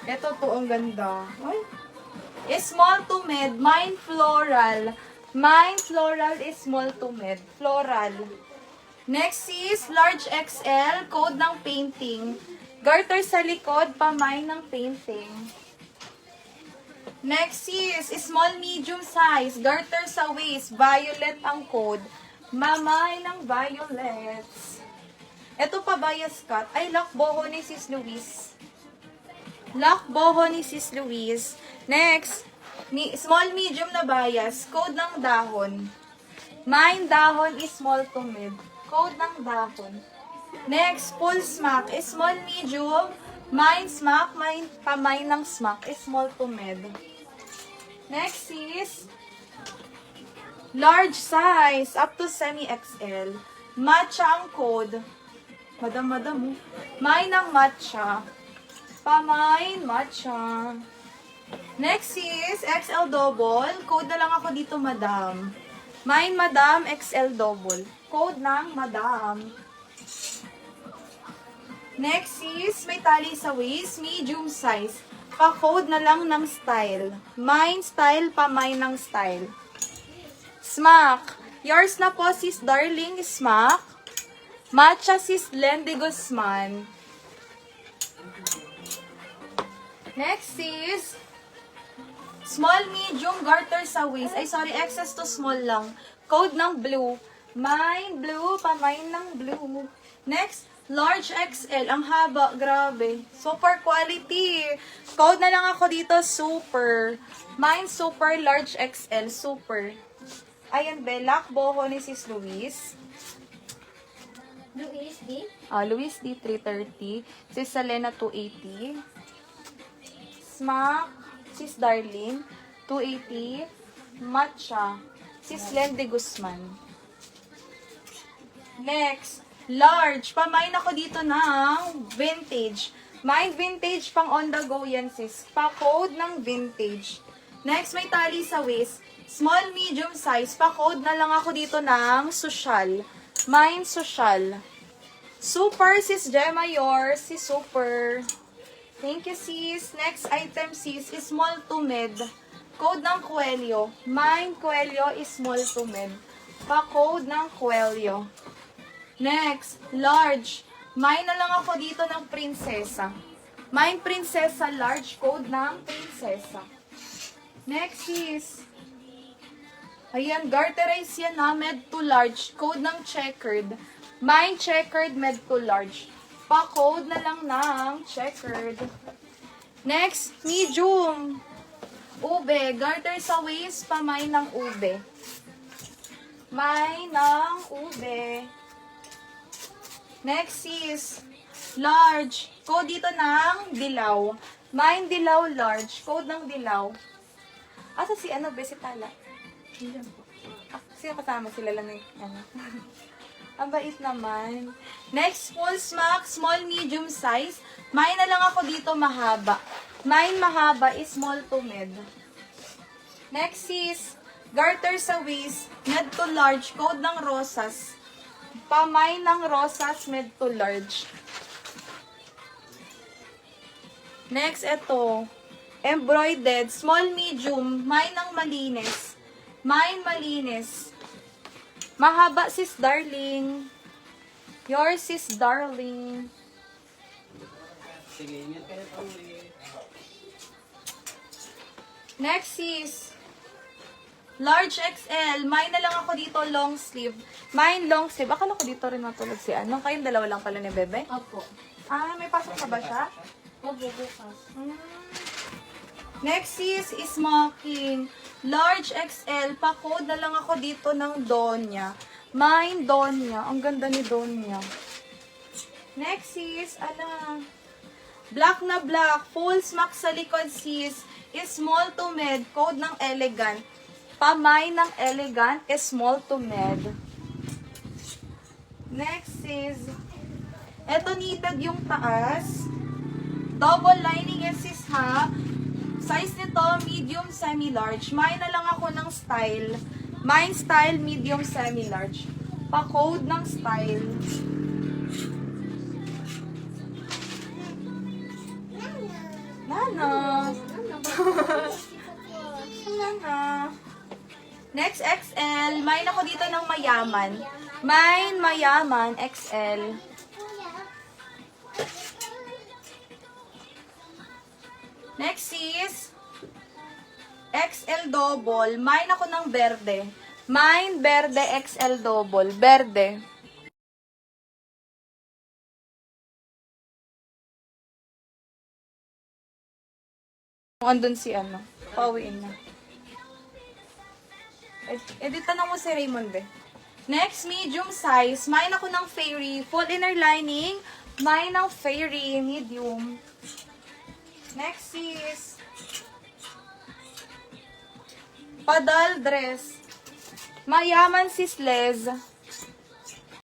Ito po, ang ganda. Ay. Small to mid, mine floral. Mine floral is small to mid. Floral. Next is large XL, code ng painting. Garter sa likod, pamay ng painting. Next is small medium size, garter sa waist, violet ang code. Mamay ng violets. Ito pa bias cut. Ay, lakboho ni Sis Luis. Lakboho ni Sis Luis. Next, small medium na bias, code ng dahon. Mine dahon is small to mid. Code ng dahon. Next, full smack is small medium. Mine smack, mine pamay ng smack is small to mid. Next is large size up to semi-XL. Matcha ang code. Madam. Mine ng matcha. Pamay matcha. Next is XL double. Code na lang ako dito, madam. Mine, madam, XL double. Code ng madam. Next is may tali sa waist, medium size. Pa-code na lang ng style. Mine style, pamay ng style. Smack. Yours na po, sis Darling Smack. Matcha, sis Lendy Guzman. Next is small, medium, garter sa waist. Ay, sorry, excess to small lang. Code ng blue. Mine, blue, pamay ng blue. Next, large XL. Ang haba, grabe. Super quality. Code na lang ako dito, super. Mine, super, large XL, super. Ayan, Belak, boho ni Sis Luis. Luis D? Luis D, 330. Sis Salena, 280. Smack, Sis Darling, 280. Matcha, Sis Lendy Guzman. Next, large. Pamain ako dito ng vintage. Mine vintage pang on the go yan, sis. Pa-code ng vintage. Next, may tali sa waist. Small, medium size. Pa-code na lang ako dito ng social. Mine social. Super, sis Gemma, yours. Si super. Thank you, sis. Next item, sis, is small to mid. Code ng Coelho. Mine, Coelho is small to mid. Pa-code ng Coelho. Next, large. Mine na lang ako dito ng prinsesa. Mine, prinsesa, large. Code ng prinsesa. Next is, ayan, garterize yan na, med to large. Code ng checkered. Mine, checkered, med to large. Pa-code na lang ng checkered. Next, medium. Ube. Garter sa waist, pamay ng ube. May ng ube. Next is large. Code dito ng dilaw. Mine dilaw large. Code ng dilaw. Asa si ano, Besitala? Sino kasama sila lang ng ano? Ang bait naman. Next, full smack, small, medium size. Mine na lang ako dito mahaba. Mine mahaba is small to mid. Next is garter sa waist, mid to large. Code ng rosas. Pamay ng rosas, mid to large. Next, ito. Embroidered, small, medium. Mine ng malinis. Mine malinis. Mahaba, sis Darling. Yours, sis Darling. Sige, ingat kayo pa ulit. Next is large XL. Mine na lang ako dito long sleeve. Mine long sleeve. Akala ko dito rin matulog si ano. Kayong dalawa lang pala ni Bebe? Opo. May pasok pa ba siya? Opo, bukas. Next is smoking. Large XL. Pa-code na lang ako dito ng Donya. Mine Donya. Ang ganda ni Donya. Next is, black na black. Full smack sa likod sis. Is small to mid. Code ng elegant. Pamay ng elegant is small to mid. Next is, eto knitted yung taas. Double lining is sis ha. Size nito, medium, semi-large. Mine na lang ako ng style. Mine style, medium, semi-large. Pa-code ng style. Nana. Nana. Next, XL. Mine ako dito ng mayaman. Mine, mayaman, XL. Next is XL double. Mine ako ng berde. Mine, berde, XL double. Berde. Andun si ano. Pauwiin na. Tanong mo si Raymond eh. Next, medium size. Mine ako ng fairy. Full inner lining. Mine ng fairy. Medium. Next is padal dress. Mayaman sis Les.